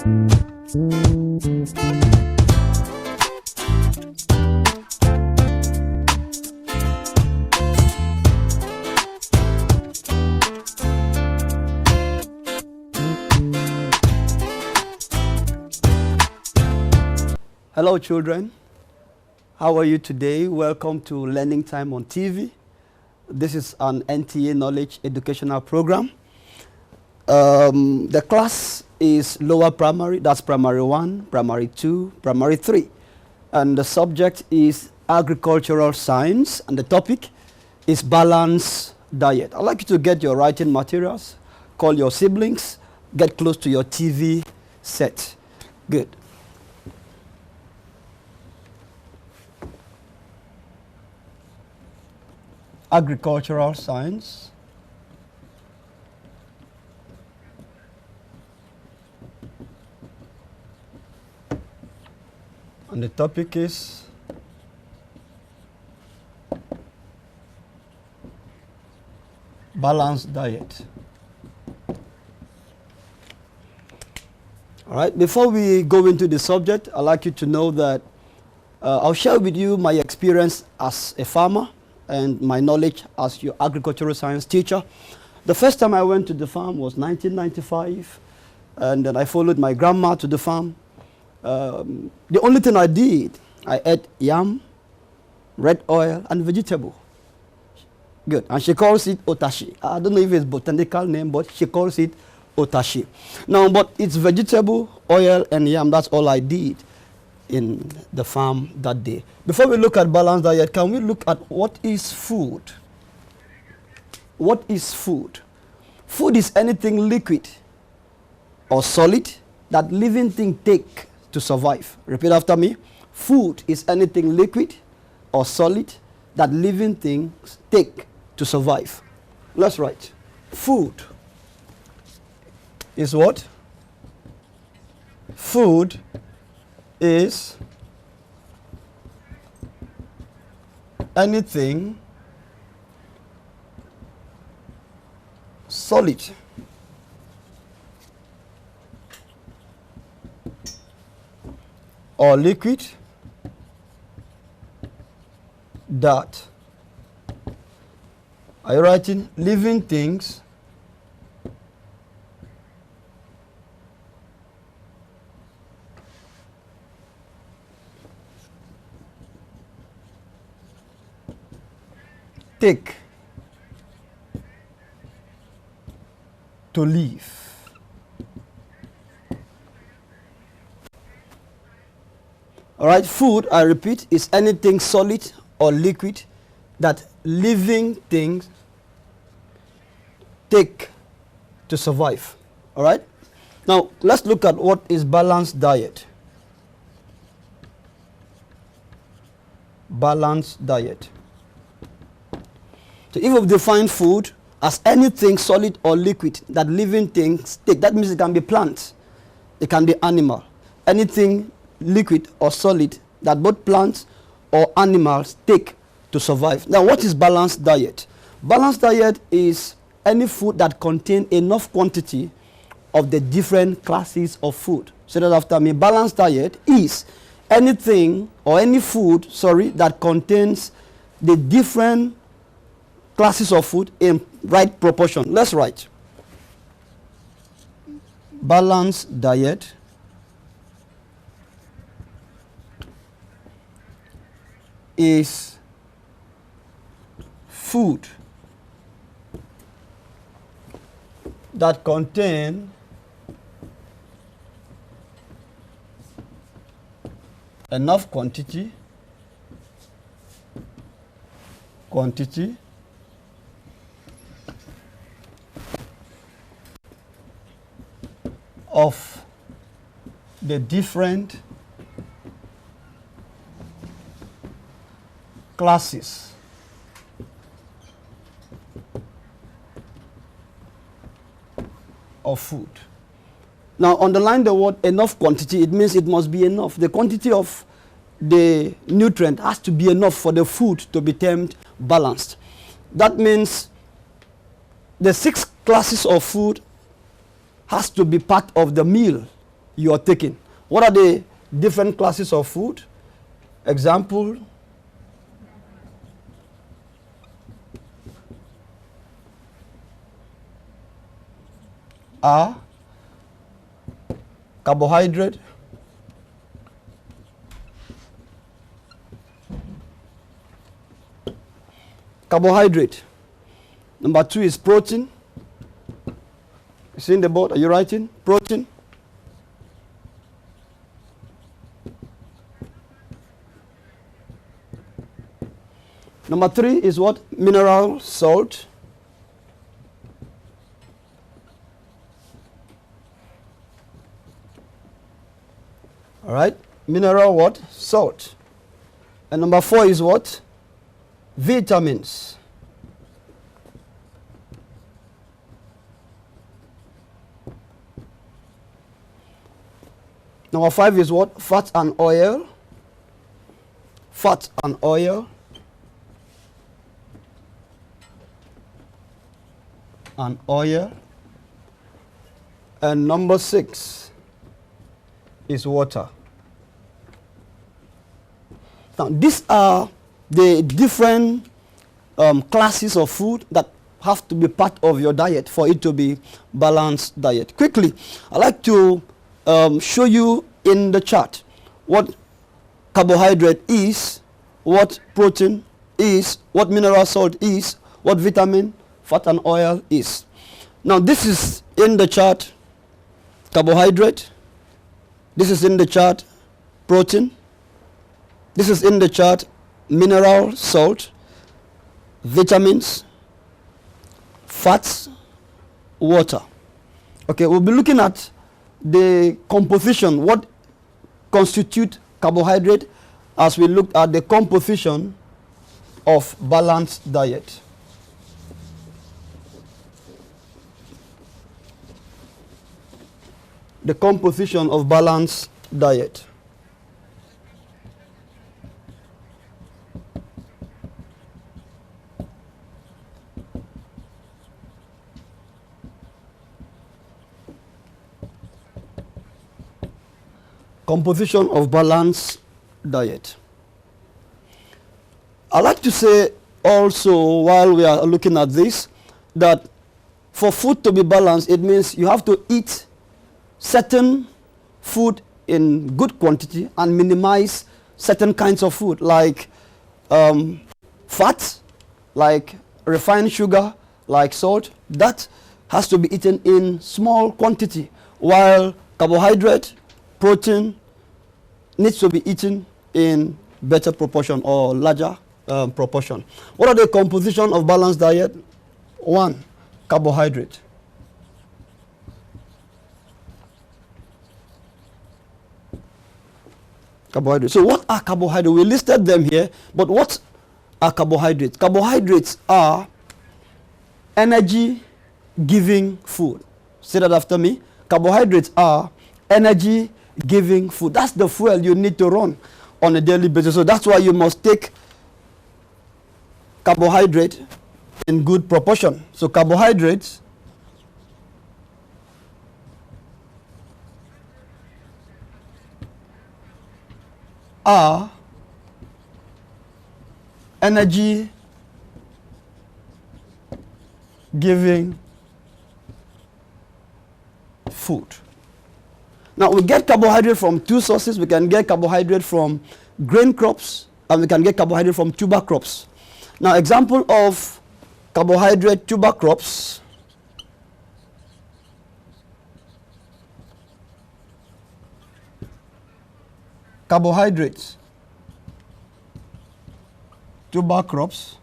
Hello children, how are you today? Welcome to Learning Time on TV. This is an NTA Knowledge educational program. The class is lower primary, that's primary 1, primary 2, primary 3. And the subject is agricultural science and the topic is balanced diet. I'd like you to get your writing materials, call your siblings, get close to your TV set. Good. Agricultural science. And the topic is balanced diet. All right, before we go into the subject, I'd like you to know that I'll share with you my experience as a farmer and my knowledge as your agricultural science teacher. The first time I went to the farm was 1995, and then I followed my grandma to the farm. The only thing I did, I ate yam, red oil, and vegetable. Good, and she calls it otashi. I don't know if it's botanical name, but she calls it otashi. Now, but it's vegetable, oil, and yam. That's all I did in the farm that day. Before we look at balanced diet, can we look at what is food? What is food? Food is anything liquid or solid that living things take to survive. Repeat after me. Food is anything liquid or solid that living things take to survive. Let's write. Food is what? Food is anything solid or liquid that, are you writing living things take to live? All right, food, I repeat, is anything solid or liquid that living things take to survive. All right? Now, let's look at what is balanced diet. Balanced diet. So if we define food as anything solid or liquid that living things take, that means it can be plants, it can be animal. Anything liquid or solid that both plants or animals take to survive. Now, what is balanced diet? Balanced diet is any food that contains enough quantity of the different classes of food. Say that after me. Balanced diet is anything or any food, that contains the different classes of food in right proportion. Let's write. Balanced diet is food that contain enough quantity of the different classes of food. Now, underline the word enough quantity. It means it must be enough. The quantity of the nutrient has to be enough for the food to be termed balanced. That means the 6 classes of food has to be part of the meal you are taking. What are the different classes of food? Example, are carbohydrate, carbohydrate. Number 2 is protein. You see in the board, are you writing? Protein. Number 3 is what? Mineral salt. All right, mineral what? Salt. And number 4 is what? Vitamins. Number 5 is what? Fat and oil. Fat and oil. And oil. And number 6 is water. Now, these are the different classes of food that have to be part of your diet for it to be balanced diet. Quickly, I'd like to show you in the chart what carbohydrate is, what protein is, what mineral salt is, what vitamin, fat and oil is. Now, this is in the chart carbohydrate. This is in the chart protein. This is in the chart mineral salt, vitamins, fats, water. Okay, we'll be looking at the composition, what constitute carbohydrate, as we looked at the composition of balanced diet. The composition of balanced diet. Composition of balanced diet. I like to say also, while we are looking at this, that for food to be balanced, it means you have to eat certain food in good quantity and minimize certain kinds of food, like fat, like refined sugar, like salt. That has to be eaten in small quantity, while carbohydrate, protein needs to be eaten in better proportion or larger proportion. What are the composition of balanced diet? 1, carbohydrate. Carbohydrates. So what are carbohydrates? We listed them here, but what are carbohydrates? Carbohydrates are energy-giving food. Say that after me. Carbohydrates are energy-giving food. That's the fuel you need to run on a daily basis. So that's why you must take carbohydrate in good proportion. So carbohydrates are energy giving food. Now, we get carbohydrate from 2 sources. We can get carbohydrate from grain crops, and we can get carbohydrate from tuber crops. Now, example of carbohydrate tuber crops. Carbohydrates, tuber crops.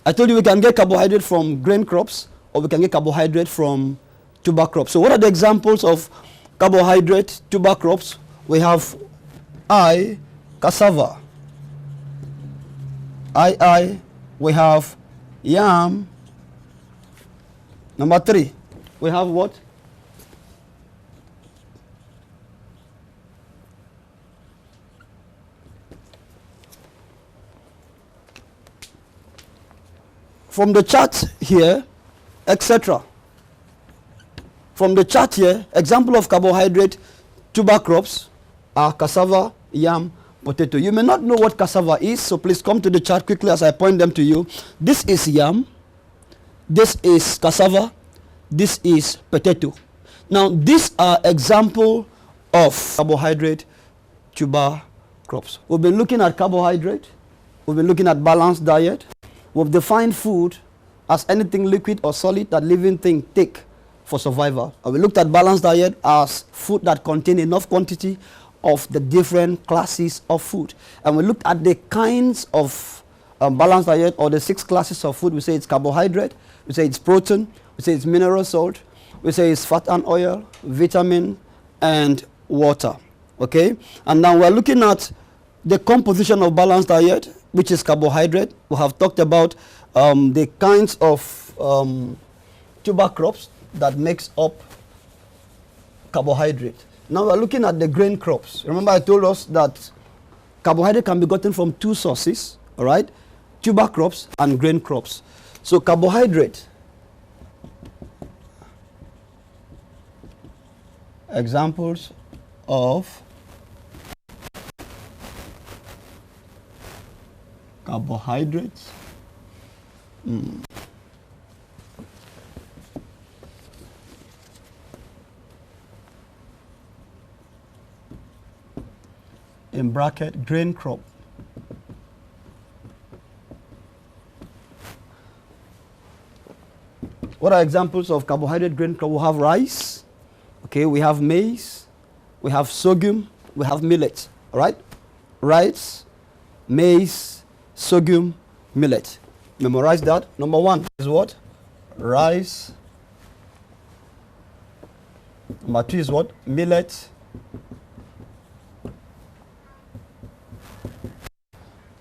I told you we can get carbohydrate from grain crops, or we can get carbohydrate from tuber crops. So what are the examples of carbohydrate tuber crops? We have cassava. We have yam. Number 3, we have what? From the chart here, etc. from the chart here, example of carbohydrate tuber crops are cassava, yam, potato. You may not know what cassava is, so please come to the chart quickly as I point them to you. This is yam, this is cassava, this is potato. Now, these are example of carbohydrate tuber crops. We've been looking at carbohydrate, we've been looking at balanced diet. We've defined food as anything liquid or solid that living thing take for survival. And we looked at balanced diet as food that contain enough quantity of the different classes of food. And we looked at the kinds of balanced diet, or the 6 classes of food. We say it's carbohydrate, we say it's protein, we say it's mineral salt, we say it's fat and oil, vitamin, and water. Okay? And now we're looking at the composition of balanced diet, which is carbohydrate. We have talked about the kinds of tuber crops that makes up carbohydrate. Now we're looking at the grain crops. Remember I told us that carbohydrate can be gotten from 2 sources, all right? Tuber crops and grain crops. So carbohydrate, examples of carbohydrates. In bracket, grain crop. What are examples of carbohydrate grain crop? We have rice, okay, we have maize, we have sorghum, we have millet, all right? Rice, maize, sorghum, millet. Memorize that. Number 1 is what? Rice. Number 2 is what? Millet.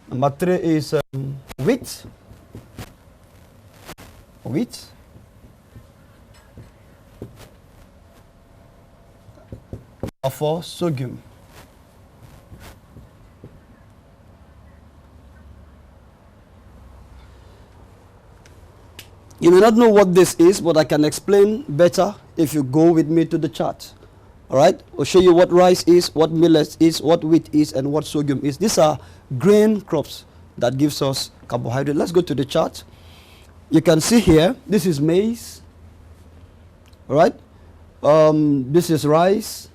Number 3 is wheat. Wheat. Number 4, sorghum. You may not know what this is, but I can explain better if you go with me to the chart. All right? I'll show you what rice is, what millet is, what wheat is, and what sorghum is. These are grain crops that gives us carbohydrate. Let's go to the chart. You can see here, this is maize. All right? This is rice.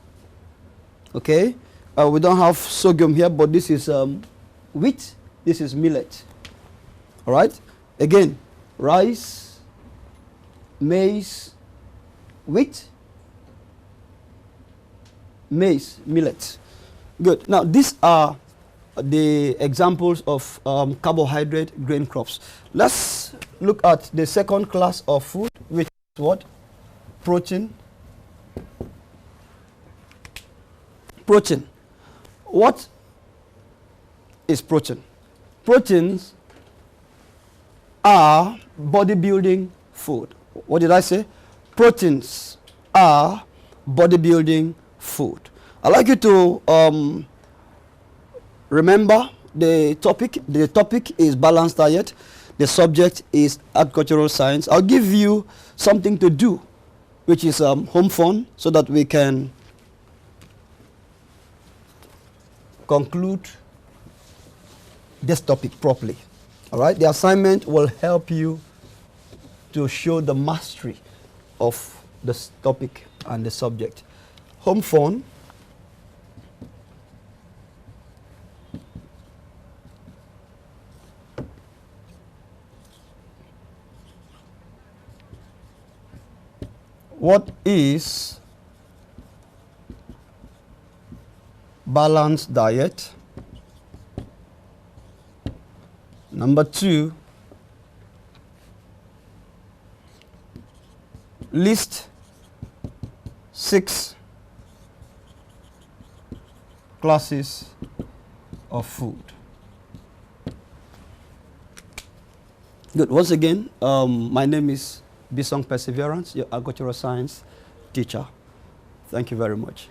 Okay? We don't have sorghum here, but this is wheat. This is millet. All right? Again, rice, maize, wheat, maize, millet. Good. Now, these are the examples of carbohydrate grain crops. Let's look at the second class of food, which is what? Protein. Protein. What is protein? Proteins are bodybuilding food. What did I say? Proteins are bodybuilding food. I'd like you to remember the topic. The topic is balanced diet. The subject is agricultural science. I'll give you something to do, which is home fun, so that we can conclude this topic properly. All right? The assignment will help you to show the mastery of this topic and the subject. Home fun. What is balanced diet? Number 2, list 6 classes of food. Good. Once again, my name is Bisong Perseverance, your agricultural science teacher. Thank you very much.